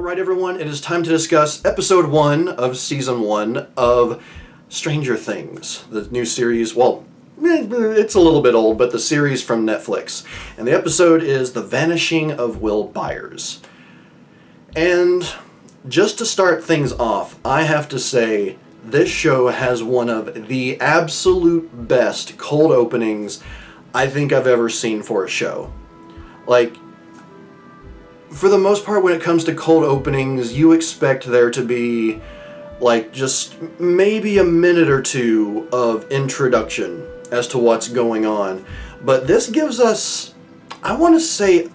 Alright everyone, it is time to discuss episode 1 of season 1 of Stranger Things, the new series. Well, it's a little bit old, but the series from Netflix. And the episode is The Vanishing of Will Byers. And just to start things off, I have to say this show has one of the absolute best cold openings I think I've ever seen for a show. Like, for the most part, when it comes to cold openings, you expect there to be, like, just maybe a minute or two of introduction as to what's going on. But this gives us, I want to say,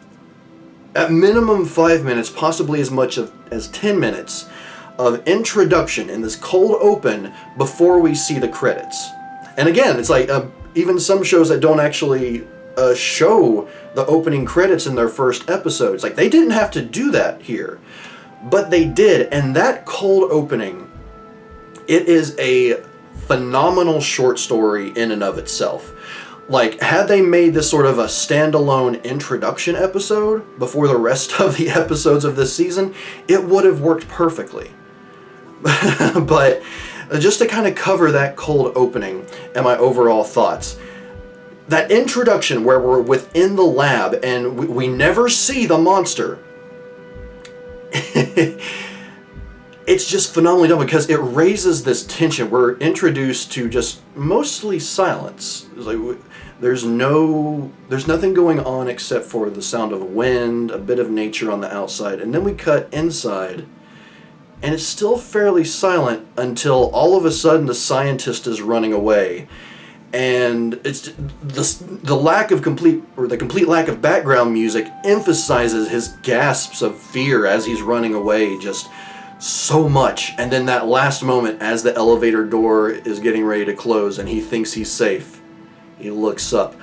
at minimum 5 minutes, possibly as much as 10 minutes of introduction in this cold open before we see the credits. And again, it's like, even some shows that don't actually show the opening credits in their first episodes. Like, they didn't have to do that here, but they did. And that cold opening, it is a phenomenal short story in and of itself. Like, had they made this sort of a standalone introduction episode before the rest of the episodes of this season, it would have worked perfectly. But just to kind of cover that cold opening and my overall thoughts, that introduction where we're within the lab and we never see the monster, it's just phenomenally done because it raises this tension. We're introduced to just mostly silence. It's like there's nothing going on except for the sound of wind, a bit of nature on the outside, and then we cut inside and it's still fairly silent until all of a sudden the scientist is running away. And it's the lack of complete lack of background music emphasizes his gasps of fear as he's running away just so much. And then that last moment as the elevator door is getting ready to close and he thinks he's safe, he looks up.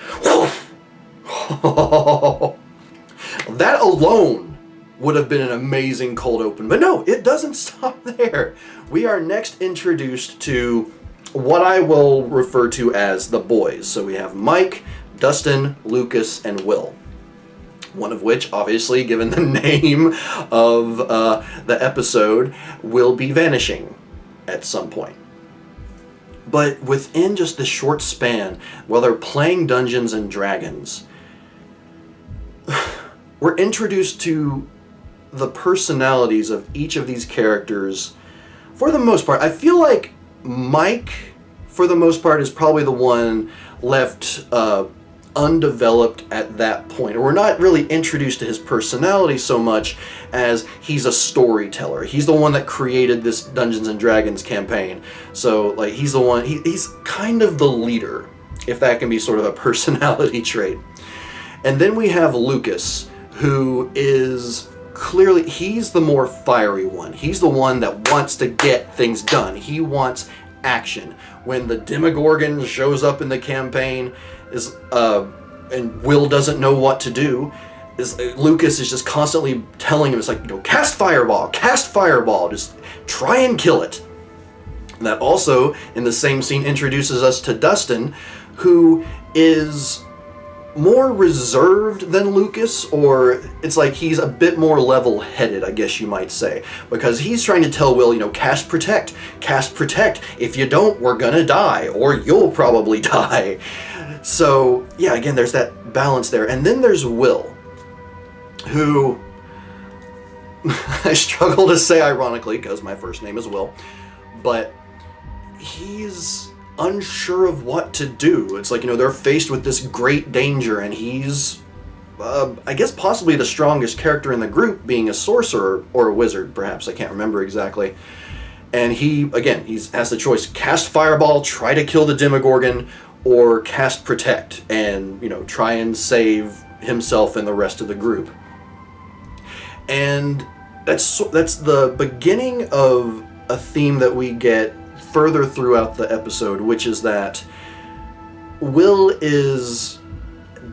That alone would have been an amazing cold open. But no, it doesn't stop there. We are next introduced to what I will refer to as the boys. So we have Mike, Dustin, Lucas, and Will. One of which, obviously, given the name of the episode, will be vanishing at some point. But within just this short span, while they're playing Dungeons and Dragons, we're introduced to the personalities of each of these characters for the most part. I feel like Mike, for the most part, is probably the one left undeveloped at that point. Or we're not really introduced to his personality so much as he's a storyteller. He's the one that created this Dungeons and Dragons campaign. So, like, he's the one, he's kind of the leader, if that can be sort of a personality trait. And then we have Lucas, who is clearly, he's the more fiery one. He's the one that wants to get things done. He wants action. When the Demogorgon shows up in the campaign, and Will doesn't know what to do, Lucas is just constantly telling him, it's like, cast fireball, just try and kill it. And that also, in the same scene, introduces us to Dustin, who is more reserved than Lucas, or it's like he's a bit more level-headed, I guess you might say, because he's trying to tell Will, cast protect, if you don't, we're gonna die, or you'll probably die. So, yeah, again, there's that balance there. And then there's Will, who, I struggle to say ironically, because my first name is Will, but he's unsure of what to do. It's like, they're faced with this great danger, and he's, I guess, possibly the strongest character in the group, being a sorcerer or a wizard, perhaps. I can't remember exactly. And he has the choice: cast fireball, try to kill the Demogorgon, or cast protect and, try and save himself and the rest of the group. And that's the beginning of a theme that we get further throughout the episode, which is that Will is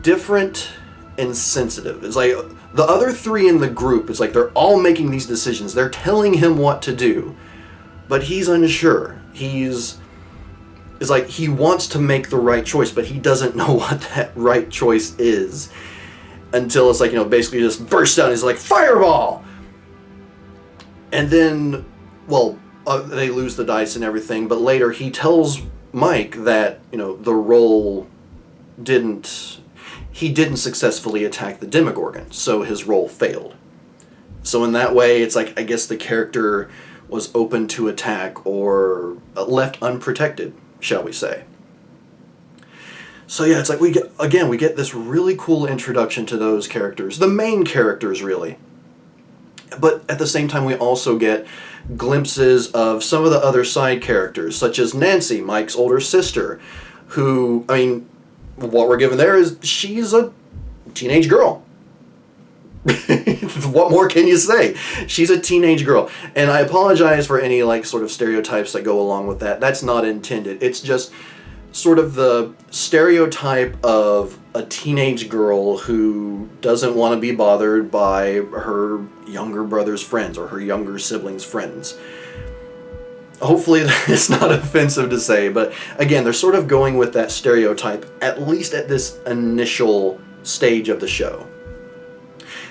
different and sensitive. It's like the other three in the group, it's like they're all making these decisions. They're telling him what to do, but he's unsure. It's like he wants to make the right choice, but he doesn't know what that right choice is until it's like, basically just bursts out. He's like, fireball! And then, well, they lose the dice and everything, but later he tells Mike that, the role he didn't successfully attack the Demogorgon, so his role failed. So in that way, it's like, I guess the character was open to attack or left unprotected, shall we say. So yeah, it's like we get this really cool introduction to those characters, the main characters really. But at the same time, we also get glimpses of some of the other side characters, such as Nancy, Mike's older sister, who, what we're given there is she's a teenage girl. What more can you say? She's a teenage girl. And I apologize for any sort of stereotypes that go along with that. That's not intended. It's just sort of the stereotype of a teenage girl who doesn't want to be bothered by her younger brother's friends or her younger siblings' friends. Hopefully it's not offensive to say, but again, they're sort of going with that stereotype, at least at this initial stage of the show.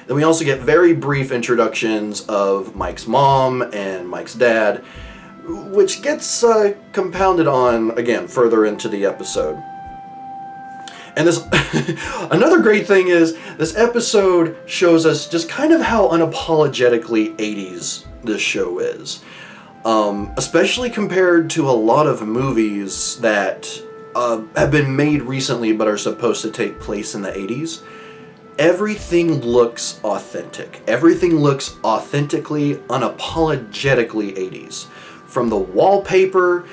Then we also get very brief introductions of Mike's mom and Mike's dad, which gets compounded on, again, further into the episode. And this, another great thing is, this episode shows us just kind of how unapologetically 80s this show is. Especially compared to a lot of movies that have been made recently but are supposed to take place in the 80s. Everything looks authentic. Everything looks authentically, unapologetically 80s. From the wallpaper,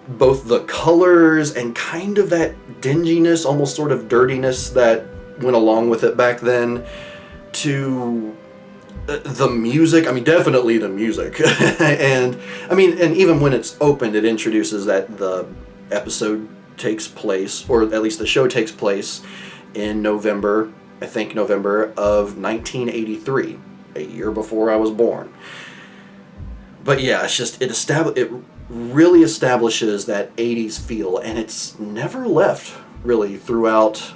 both the colors and kind of that dinginess, almost sort of dirtiness that went along with it back then, to the music. Definitely the music. and even when it's opened, it introduces that the episode takes place, or at least the show takes place, in November of 1983, a year before I was born. But yeah, it's just, it really establishes that 80s feel, and it's never left, really, throughout,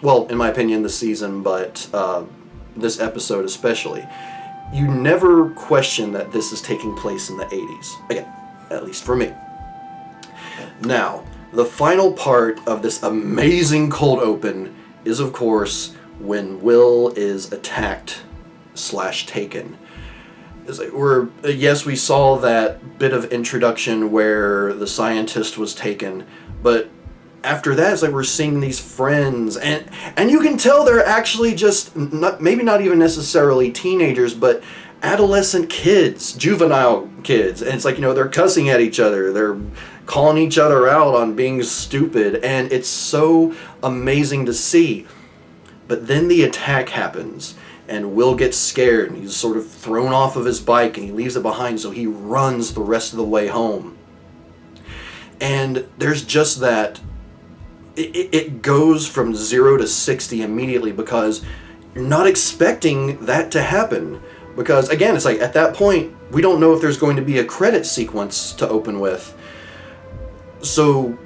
well, in my opinion, the season, but this episode especially. You never question that this is taking place in the 80s. Again, at least for me. Now, the final part of this amazing cold open is, of course, when Will is attacked / taken. Yes, we saw that bit of introduction where the scientist was taken, but after that, it's like we're seeing these friends, and you can tell they're actually just, maybe not even necessarily teenagers, but adolescent kids, juvenile kids, and it's like, they're cussing at each other, they're calling each other out on being stupid, and it's so amazing to see. But then the attack happens, and Will gets scared, and he's sort of thrown off of his bike, and he leaves it behind, so he runs the rest of the way home. And there's just that, it goes from 0 to 60 immediately, because you're not expecting that to happen. Because, again, it's like, at that point, we don't know if there's going to be a credit sequence to open with. So,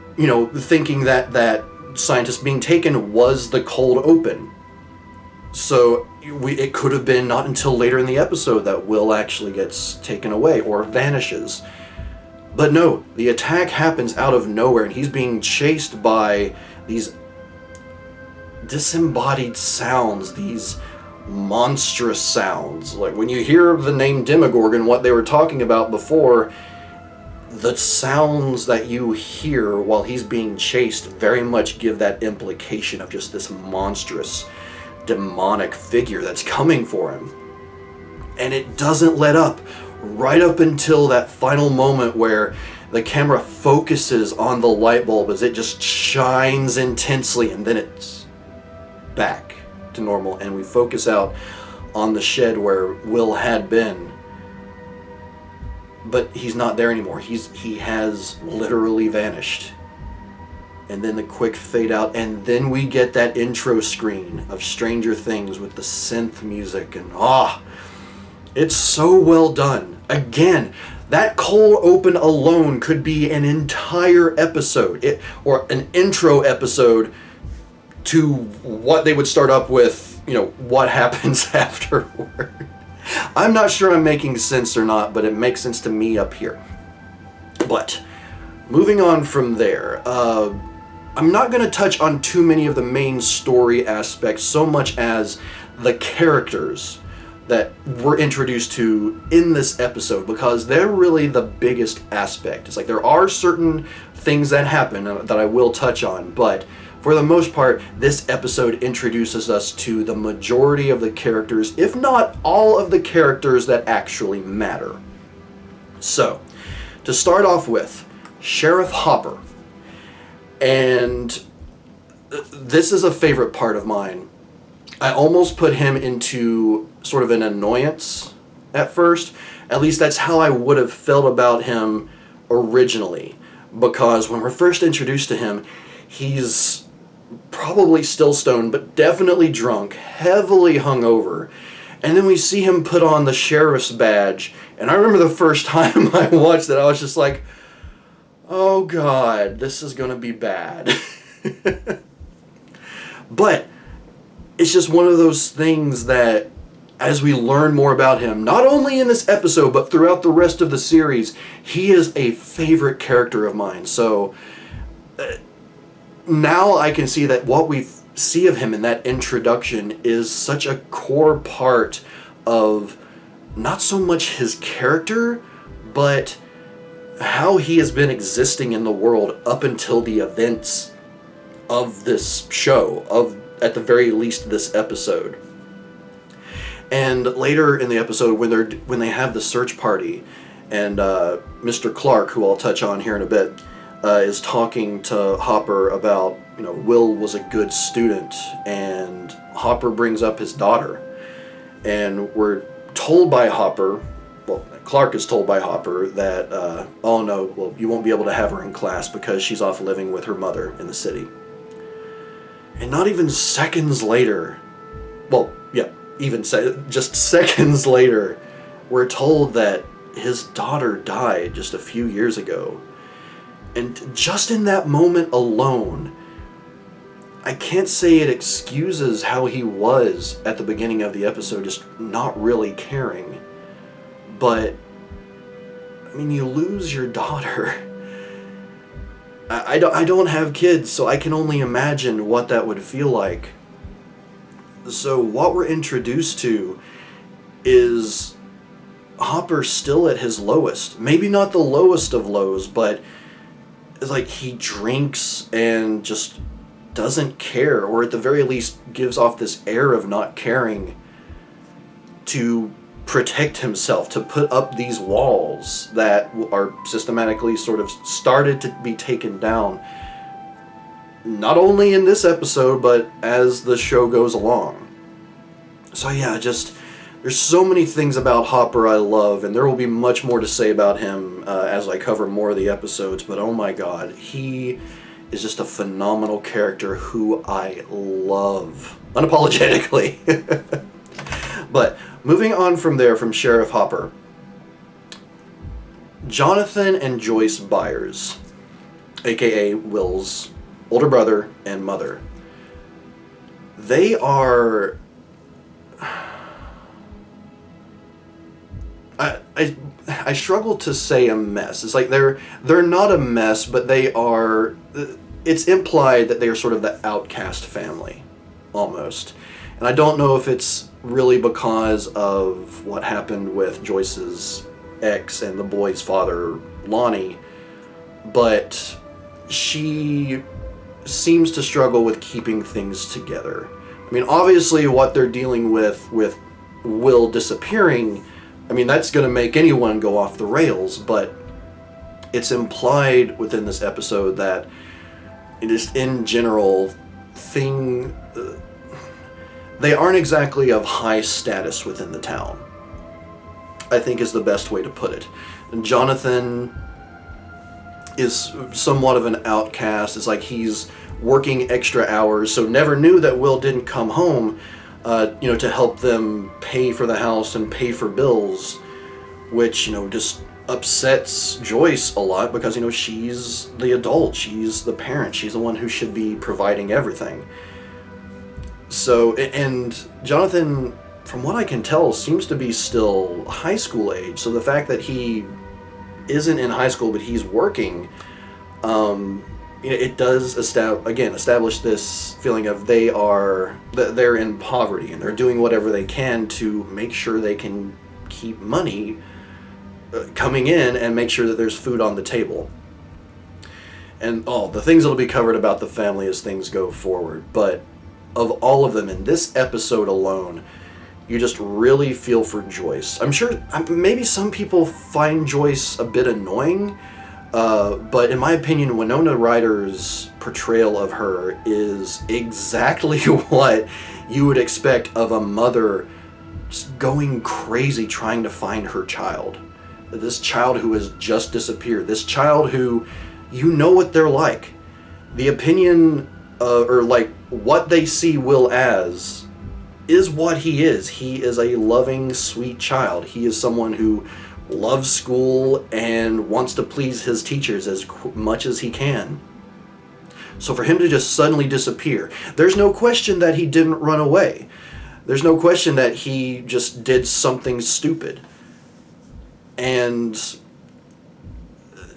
thinking that scientist being taken was the cold open. So it could have been not until later in the episode that Will actually gets taken away or vanishes. But no, the attack happens out of nowhere, and he's being chased by these disembodied sounds, these monstrous sounds. Like when you hear the name Demogorgon, what they were talking about before, the sounds that you hear while he's being chased very much give that implication of just this monstrous, demonic figure that's coming for him. And it doesn't let up right up until that final moment where the camera focuses on the light bulb as it just shines intensely, and then it's back to normal, and we focus out on the shed where Will had been. But he's not there anymore. He has literally vanished. And then the quick fade out, and then we get that intro screen of Stranger Things with the synth music, and it's so well done. Again, that cold open alone could be an entire episode, or an intro episode to what they would start up with, what happens afterward. I'm not sure I'm making sense or not, but it makes sense to me up here. But moving on from there, I'm not going to touch on too many of the main story aspects so much as the characters that we're introduced to in this episode, because they're really the biggest aspect. It's like there are certain things that happen that I will touch on, but for the most part, this episode introduces us to the majority of the characters, if not all of the characters that actually matter. So, to start off with, Sheriff Hopper. And this is a favorite part of mine. I almost put him into sort of an annoyance at first. At least that's how I would have felt about him originally. Because when we're first introduced to him, he's probably still stoned, but definitely drunk, heavily hungover. And then we see him put on the sheriff's badge. And I remember the first time I watched it, I was just like, oh God, this is gonna be bad. But it's just one of those things that, as we learn more about him, not only in this episode, but throughout the rest of the series, he is a favorite character of mine. So now I can see that what we see of him in that introduction is such a core part of not so much his character, but how he has been existing in the world up until the events of this show, of at the very least this episode. And later in the episode, when they have the search party, and Mr. Clark, who I'll touch on here in a bit, is talking to Hopper about, Will was a good student, and Hopper brings up his daughter, and we're told by Hopper, well, Clark is told by Hopper that, oh no, well, you won't be able to have her in class because she's off living with her mother in the city. And not even seconds later, well, yeah, just seconds later, we're told that his daughter died just a few years ago. And just in that moment alone, I can't say it excuses how he was at the beginning of the episode, just not really caring. But, I mean, you lose your daughter. I don't have kids, so I can only imagine what that would feel like. So what we're introduced to is Hopper still at his lowest. Maybe not the lowest of lows, but it's like he drinks and just doesn't care, or at the very least gives off this air of not caring to protect himself, to put up these walls that are systematically sort of started to be taken down, not only in this episode, but as the show goes along. So yeah, just there's so many things about Hopper I love, and there will be much more to say about him as I cover more of the episodes, but oh my God, he is just a phenomenal character who I love unapologetically. But moving on from there, from Sheriff Hopper, Jonathan and Joyce Byers, aka Will's older brother and mother, they are... I struggle to say a mess. It's like they're not a mess, but they are... It's implied that they are sort of the outcast family, almost. And I don't know if it's really because of what happened with Joyce's ex and the boy's father, Lonnie, but she seems to struggle with keeping things together. I mean, obviously what they're dealing with Will disappearing, I mean, that's going to make anyone go off the rails, but it's implied within this episode that just in general, they aren't exactly of high status within the town, I think is the best way to put it. And Jonathan is somewhat of an outcast. It's like he's working extra hours, so never knew that Will didn't come home, to help them pay for the house and pay for bills, which, just upsets Joyce a lot because, she's the adult, she's the parent, she's the one who should be providing everything. So, and Jonathan from what I can tell, seems to be still high school age. So the fact that he isn't in high school but he's working, it does establish this feeling of they're in poverty and they're doing whatever they can to make sure they can keep money coming in and make sure that there's food on the table. And the things that'll be covered about the family as things go forward. But of all of them in this episode alone, you just really feel for Joyce. I'm sure maybe some people find Joyce a bit annoying, but in my opinion, Winona Ryder's portrayal of her is exactly what you would expect of a mother just going crazy trying to find her child. This child who has just disappeared. This child who, you know what they're like. The opinion, or like what they see Will as, is what he is. He is a loving, sweet child. He is someone who loves school and wants to please his teachers as much as he can. So for him to just suddenly disappear, there's no question that he didn't run away. There's no question that he just did something stupid. And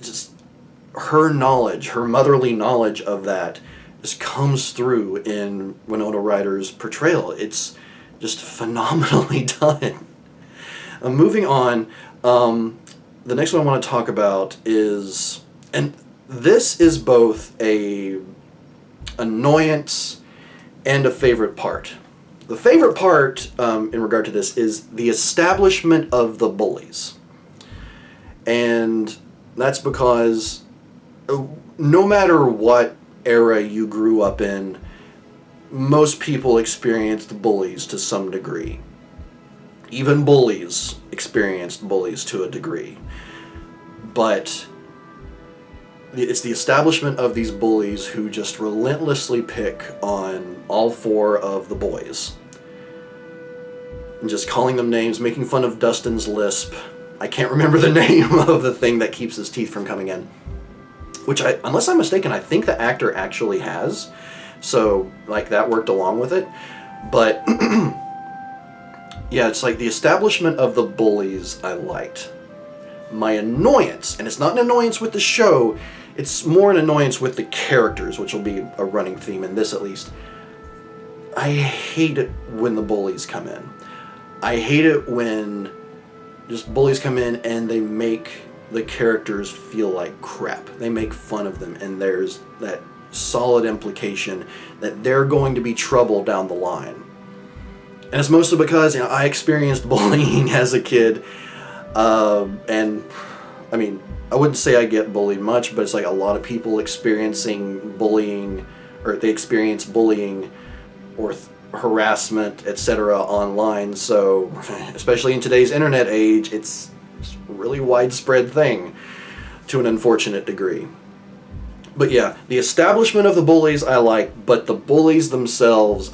just her knowledge, her motherly knowledge of that just comes through in Winona Ryder's portrayal. It's just phenomenally done. Moving on, the next one I want to talk about is, and this is both a annoyance and a favorite part. The favorite part in regard to this is the establishment of the bullies. And that's because no matter what era you grew up in, most people experienced bullies to some degree. Even bullies experienced bullies to a degree. But it's the establishment of these bullies who just relentlessly pick on all four of the boys. And just calling them names, making fun of Dustin's lisp. I can't remember the name of the thing that keeps his teeth from coming in. Which, unless I'm mistaken, I think the actor actually has. So, like, that worked along with it. But, yeah, it's like the establishment of the bullies I liked. My annoyance, and it's not an annoyance with the show, it's more an annoyance with the characters, which will be a running theme in this at least. I hate it when the bullies come in. I hate it when just bullies come in and they make the characters feel like crap. They make fun of them, and there's that solid implication that they're going to be trouble down the line. And it's mostly because, I experienced bullying as a kid, and I mean, I wouldn't say I get bullied much, but it's like a lot of people experiencing bullying, or they experience bullying or harassment, etc. online. So, especially in today's internet age, it's a really widespread thing to an unfortunate degree. But yeah, the establishment of the bullies I like, but the bullies themselves,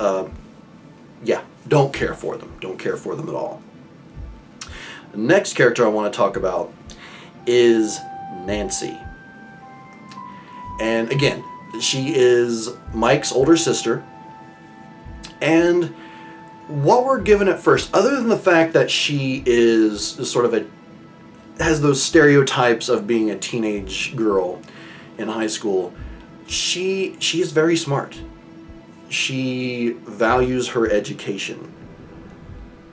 don't care for them. Don't care for them at all. The next character I want to talk about is Nancy. And again, she is Mike's older sister. And what we're given at first, other than the fact that she is sort of has those stereotypes of being a teenage girl in high school, she is very smart. She values her education.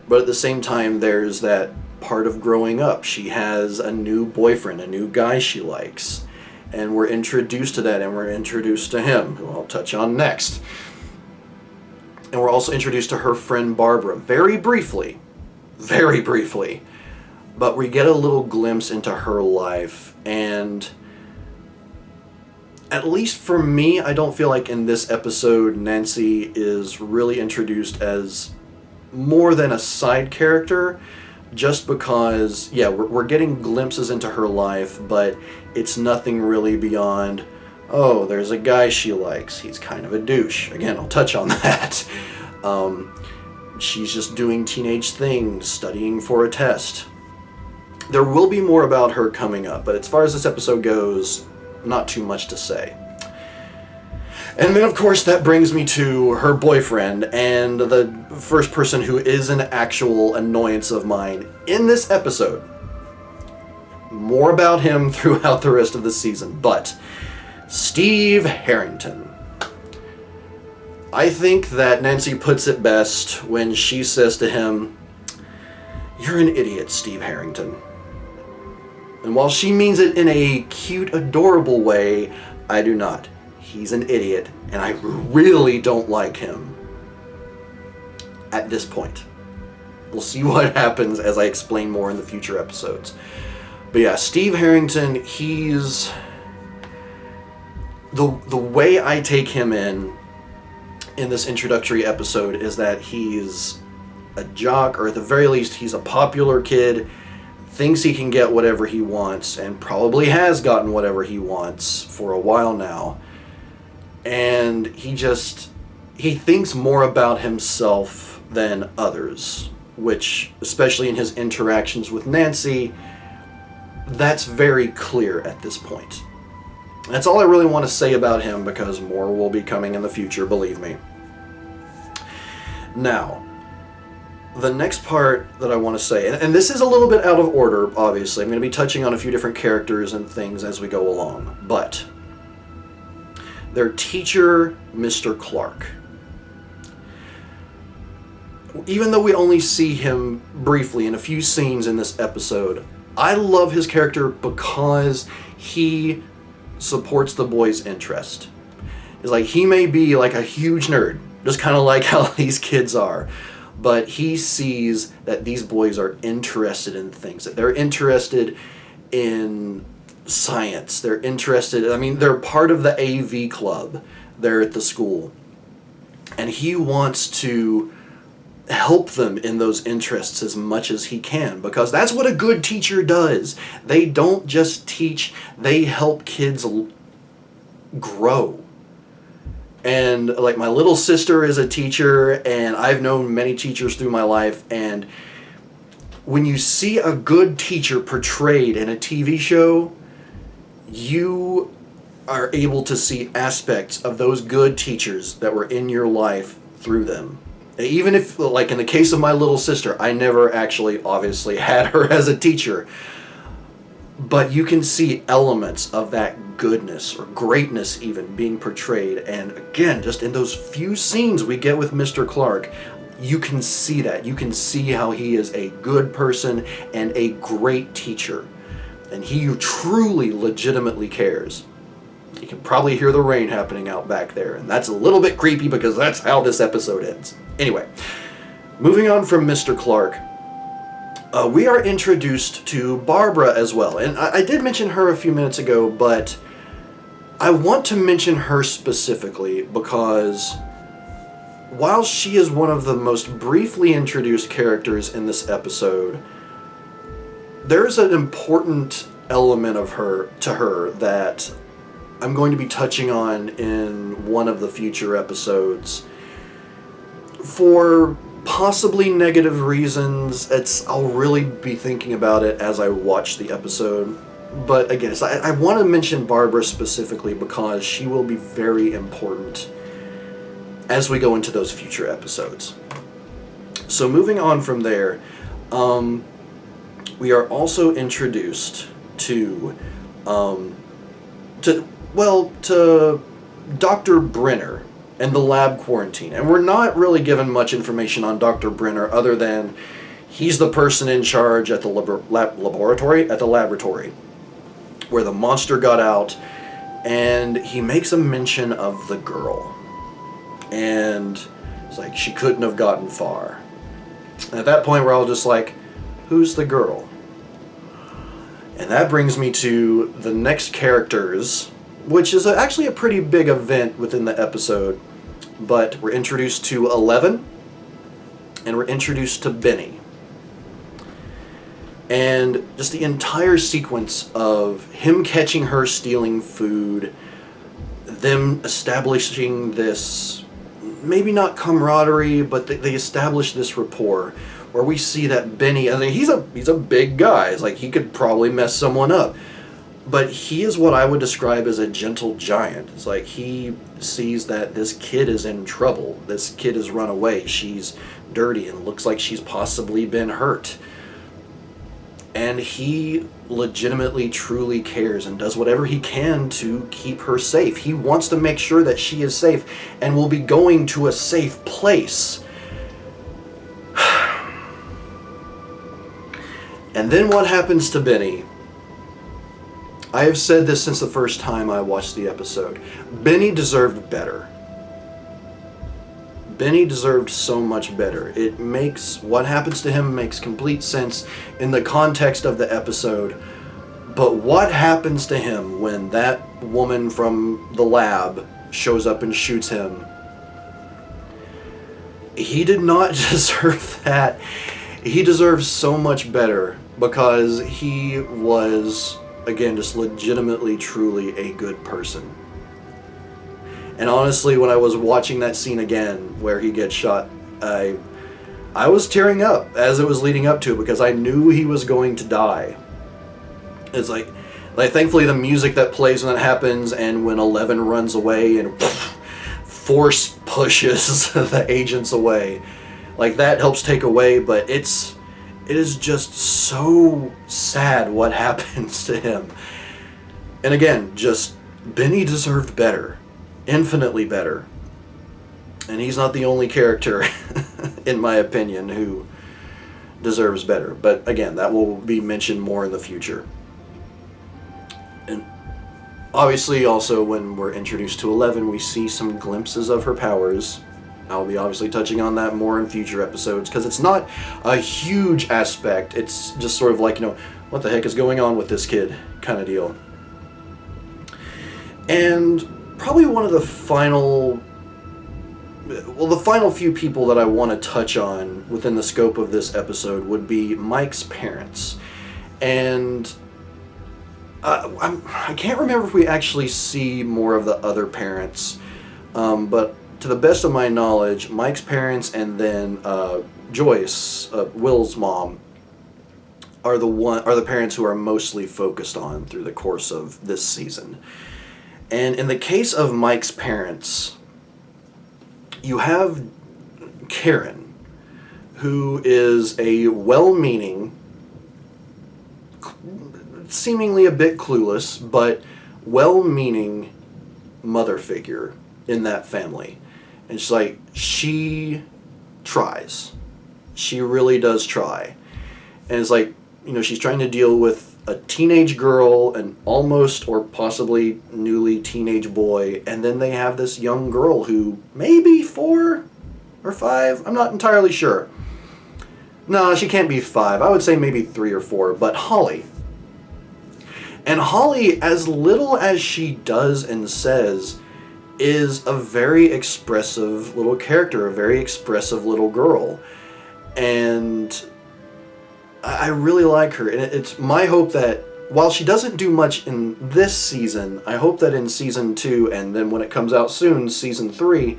But at the same time, there's that part of growing up. She has a new boyfriend, a new guy she likes. And we're introduced to that, and we're introduced to him, who I'll touch on next. And we're also introduced to her friend Barbara, very briefly. But we get a little glimpse into her life, and at least for me, I don't feel like in this episode Nancy is really introduced as more than a side character, just because, we're getting glimpses into her life, but it's nothing really beyond, there's a guy she likes, he's kind of a douche. Again, I'll touch on that. She's just doing teenage things, studying for a test. There will be more about her coming up, but as far as this episode goes, not too much to say. And then, of course, that brings me to her boyfriend, and the first person who is an actual annoyance of mine in this episode. More about him throughout the rest of the season, but Steve Harrington. I think that Nancy puts it best when she says to him, "You're an idiot, Steve Harrington." And while she means it in a cute, adorable way, I do not. He's an idiot, and I really don't like him at this point. We'll see what happens as I explain more in the future episodes. But yeah, Steve Harrington, he's... The way I take him in this introductory episode is that he's a jock, or at the very least, he's a popular kid, thinks he can get whatever he wants, and probably has gotten whatever he wants for a while now. And he thinks more about himself than others, which, especially in his interactions with Nancy, that's very clear at this point. That's all I really want to say about him, because more will be coming in the future, believe me. Now, the next part that I want to say, and this is a little bit out of order, obviously. I'm going to be touching on a few different characters and things as we go along, but their teacher, Mr. Clark. Even though we only see him briefly in a few scenes in this episode, I love his character because he supports the boys' interest. It's like, he may be like a huge nerd, just kind of like how these kids are, but he sees that these boys are interested in things, that they're interested in science, they're interested, they're part of the AV club there at the school, and he wants to help them in those interests as much as he can, because that's what a good teacher does. They don't just teach, they help kids grow. And like, my little sister is a teacher, and I've known many teachers through my life, and when you see a good teacher portrayed in a TV show, you are able to see aspects of those good teachers that were in your life through them. Even if, like in the case of my little sister, I never actually obviously had her as a teacher, but you can see elements of that goodness or greatness even being portrayed. And again, just in those few scenes we get with Mr. Clark, you can see that. You can see how he is a good person and a great teacher. And he truly, legitimately cares. You can probably hear the rain happening out back there, and that's a little bit creepy because that's how this episode ends. Anyway, moving on from Mr. Clark, we are introduced to Barbara as well. And I did mention her a few minutes ago, but I want to mention her specifically because while she is one of the most briefly introduced characters in this episode, there's an important element of her that I'm going to be touching on in one of the future episodes. For possibly negative reasons, I'll really be thinking about it as I watch the episode. But again, I want to mention Barbara specifically because she will be very important as we go into those future episodes. So moving on from there, we are also introduced to Dr. Brenner and the lab quarantine. And we're not really given much information on Dr. Brenner other than he's the person in charge at the laboratory where the monster got out, and he makes a mention of the girl. And it's like, she couldn't have gotten far. And at that point, we're all just like, who's the girl? And that brings me to the next characters, which is actually a pretty big event within the episode. But we're introduced to 11, and we're introduced to Benny. And just the entire sequence of him catching her stealing food, them establishing this, maybe not camaraderie, but they establish this rapport where we see that Benny, he's a big guy. It's like he could probably mess someone up. But he is what I would describe as a gentle giant. It's like he sees that this kid is in trouble. This kid has run away. She's dirty and looks like she's possibly been hurt. And he legitimately, truly cares and does whatever he can to keep her safe. He wants to make sure that she is safe and will be going to a safe place. And then what happens to Benny? I have said this since the first time I watched the episode. Benny deserved better. Benny deserved so much better. What happens to him makes complete sense in the context of the episode. But what happens to him when that woman from the lab shows up and shoots him? He did not deserve that. He deserves so much better because he was, again, just legitimately, truly a good person. And honestly, when I was watching that scene again where he gets shot, I was tearing up as it was leading up to it because I knew he was going to die. It's like thankfully the music that plays when that happens and when Eleven runs away and force pushes the agents away, like that helps take away, but it is just so sad what happens to him. And again, just Benny deserved better. Infinitely better. And he's not the only character, in my opinion, who deserves better. But again, that will be mentioned more in the future. And obviously also when we're introduced to Eleven, we see some glimpses of her powers. I'll be obviously touching on that more in future episodes because it's not a huge aspect. It's just sort of like, what the heck is going on with this kid kind of deal. And probably one of the final few people that I want to touch on within the scope of this episode would be Mike's parents. And I can't remember if we actually see more of the other parents, but to the best of my knowledge, Mike's parents and then Joyce, Will's mom, are the parents who are mostly focused on through the course of this season. And in the case of Mike's parents, you have Karen, who is a well-meaning, seemingly a bit clueless, but well-meaning mother figure in that family. And she tries. She really does try. And it's like, she's trying to deal with a teenage girl, an almost or possibly newly teenage boy, and then they have this young girl who maybe 4 or 5, I'm not entirely sure. No, she can't be 5. I would say maybe 3 or 4, but Holly. And Holly, as little as she does and says, is a very expressive little character, a very expressive little girl. And I really like her. And it's my hope that while she doesn't do much in this season, I hope that in season 2, and then when it comes out soon, season 3,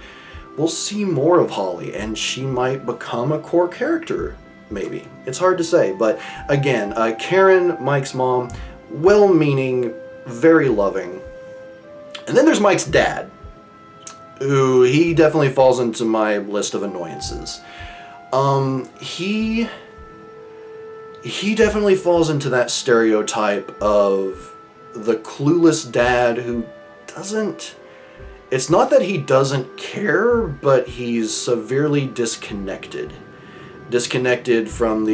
we'll see more of Holly, and she might become a core character, maybe. It's hard to say, but again, Karen, Mike's mom, well-meaning, very loving. And then there's Mike's dad, who he definitely falls into my list of annoyances. He definitely falls into that stereotype of the clueless dad who doesn't... It's not that he doesn't care, but he's severely disconnected. Disconnected from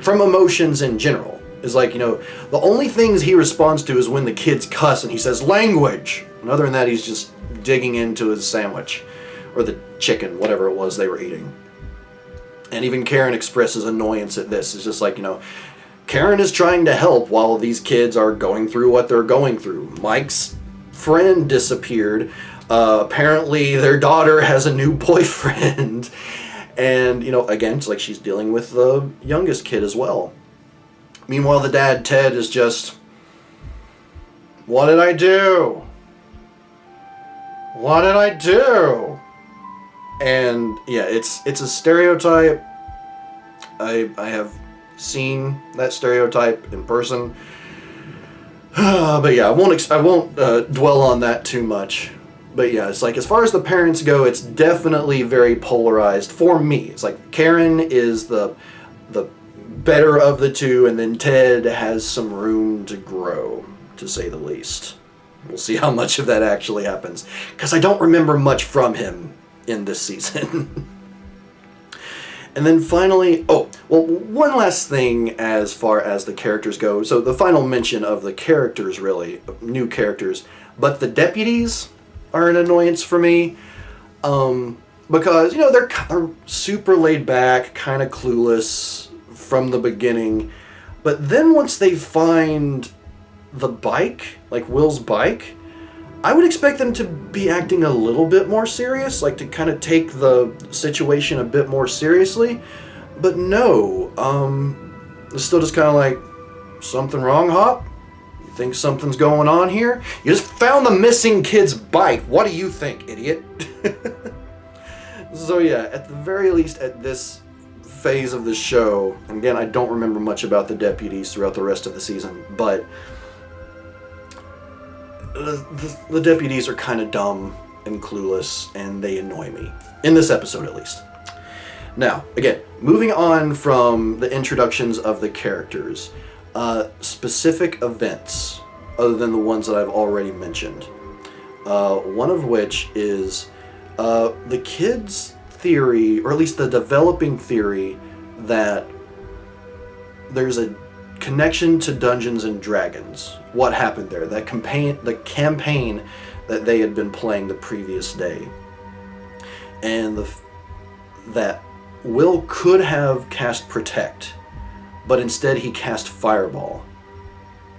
from emotions in general. It's like, the only things he responds to is when the kids cuss and he says, language! And other than that, he's just digging into his sandwich. Or the chicken, whatever it was they were eating. And even Karen expresses annoyance at this. It's just like, Karen is trying to help while these kids are going through what they're going through. Mike's friend disappeared. Apparently their daughter has a new boyfriend. And, again, it's like she's dealing with the youngest kid as well. Meanwhile, the dad, Ted, is just, what did I do? What did I do? And yeah, it's a stereotype. I have seen that stereotype in person. But yeah, I won't dwell on that too much. But yeah, it's like, as far as the parents go, it's definitely very polarized for me. It's like Karen is the better of the two, and then Ted has some room to grow, to say the least. We'll see how much of that actually happens, because I don't remember much from him in this season. And then finally, one last thing as far as the characters go. So the final mention of the characters, really, new characters, but the deputies are an annoyance for me, because, you know, they're super laid back, kind of clueless from the beginning, but then once they find the bike, like Will's bike, I would expect them to be acting a little bit more serious, like to kind of take the situation a bit more seriously, but no, it's still just kind of like, something wrong, Hop? You think something's going on here? You just found the missing kid's bike. What do you think, idiot? So yeah, at the very least, at this phase of the show, and again, I don't remember much about the deputies throughout the rest of the season, but the deputies are kind of dumb and clueless, and they annoy me. In this episode, at least. Now, again, moving on from the introductions of the characters, specific events, other than the ones that I've already mentioned. One of which is the kids' theory, or at least the developing theory, that there's a connection to Dungeons and Dragons. What happened there? The campaign that they had been playing the previous day. And that Will could have cast Protect, but instead he cast Fireball.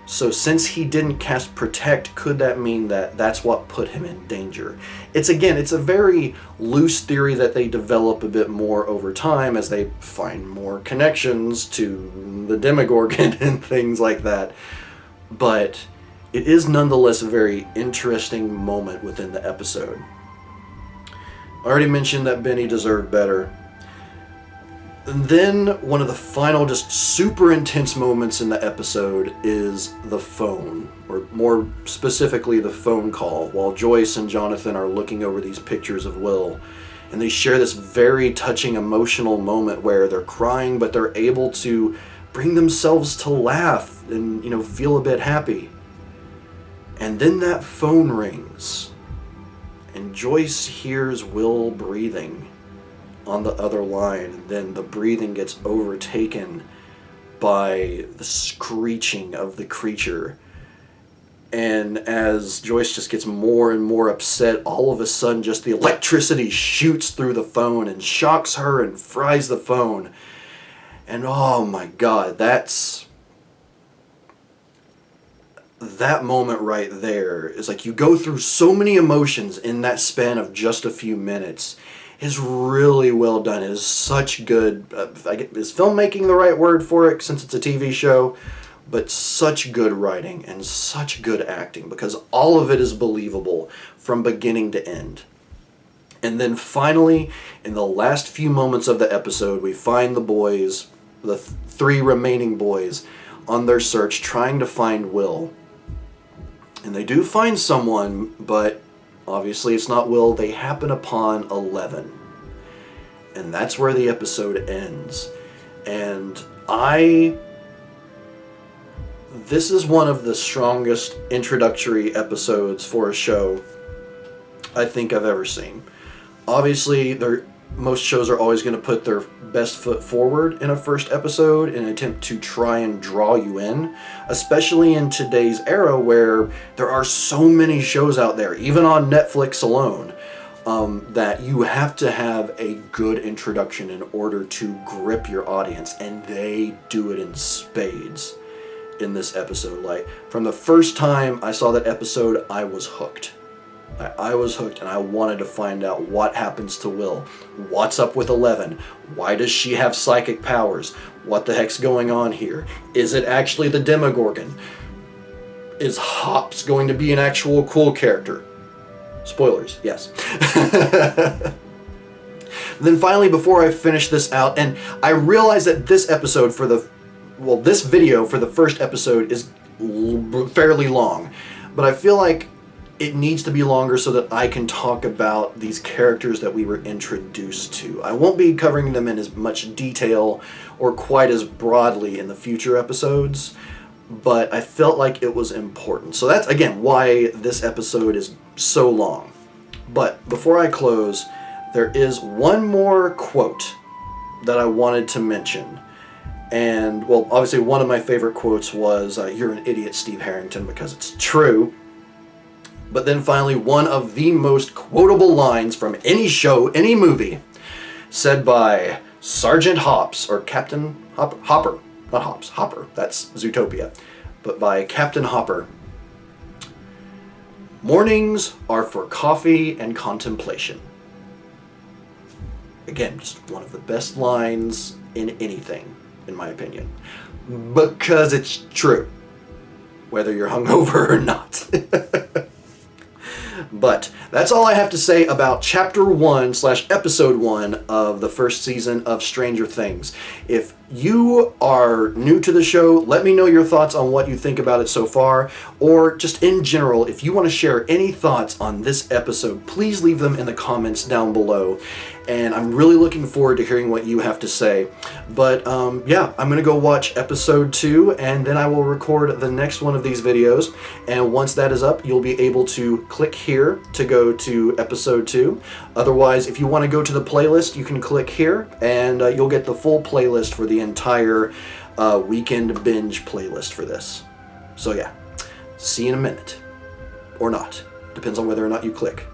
So since he didn't cast Protect, could that mean that that's what put him in danger? It's a very loose theory that they develop a bit more over time as they find more connections to the Demogorgon and things like that. But it is nonetheless a very interesting moment within the episode. I already mentioned that Benny deserved better. And then one of the final just super intense moments in the episode is the phone, or more specifically the phone call, while Joyce and Jonathan are looking over these pictures of Will, and they share this very touching emotional moment where they're crying, but they're able to bring themselves to laugh and, you know, feel a bit happy. And then that phone rings, and Joyce hears Will breathing on the other line, and then the breathing gets overtaken by the screeching of the creature. And as Joyce just gets more and more upset, all of a sudden just the electricity shoots through the phone and shocks her and fries the phone. And oh my god, that moment right there is like, you go through so many emotions in that span of just a few minutes. Is really well done. It is such good, is filmmaking the right word for it since it's a TV show, but such good writing and such good acting, because all of it is believable from beginning to end. And then finally, in the last few moments of the episode, we find the boys, the three remaining boys, on their search trying to find Will. And they do find someone, but obviously it's not Will. They happen upon 11. And that's where the episode ends. And this is one of the strongest introductory episodes for a show I think I've ever seen. Obviously, most shows are always going to put their best foot forward in a first episode in an attempt to try and draw you in, especially in today's era where there are so many shows out there, even on Netflix alone, that you have to have a good introduction in order to grip your audience, and they do it in spades in this episode. Like, from the first time I saw that episode, I was hooked. I was hooked, and I wanted to find out what happens to Will. What's up with 11? Why does she have psychic powers? What the heck's going on here? Is it actually the Demogorgon? Is Hops going to be an actual cool character? Spoilers, yes. Then finally, before I finish this out, and I realize that this episode this video for the first episode is fairly long. But I feel like it needs to be longer so that I can talk about these characters that we were introduced to. I won't be covering them in as much detail or quite as broadly in the future episodes, but I felt like it was important. So that's, again, why this episode is so long. But before I close, there is one more quote that I wanted to mention. And, well, obviously one of my favorite quotes was, "You're an idiot, Steve Harrington," because it's true. But then finally, one of the most quotable lines from any show, any movie, said by Sergeant Hops, or Captain Hopper. Not Hops, Hopper. That's Zootopia. But by Captain Hopper. "Mornings are for coffee and contemplation." Again, just one of the best lines in anything, in my opinion. Because it's true. Whether you're hungover or not. But that's all I have to say about Chapter 1/Episode 1 of the first season of Stranger Things. If you are new to the show, let me know your thoughts on what you think about it so far, or just in general, if you want to share any thoughts on this episode, please leave them in the comments down below. And I'm really looking forward to hearing what you have to say. But yeah, I'm going to go watch episode 2, and then I will record the next one of these videos. And once that is up, you'll be able to click here to go to episode 2. Otherwise, if you want to go to the playlist, you can click here, and you'll get the full playlist for the entire weekend binge playlist for this. So yeah, see you in a minute. Or not. Depends on whether or not you click.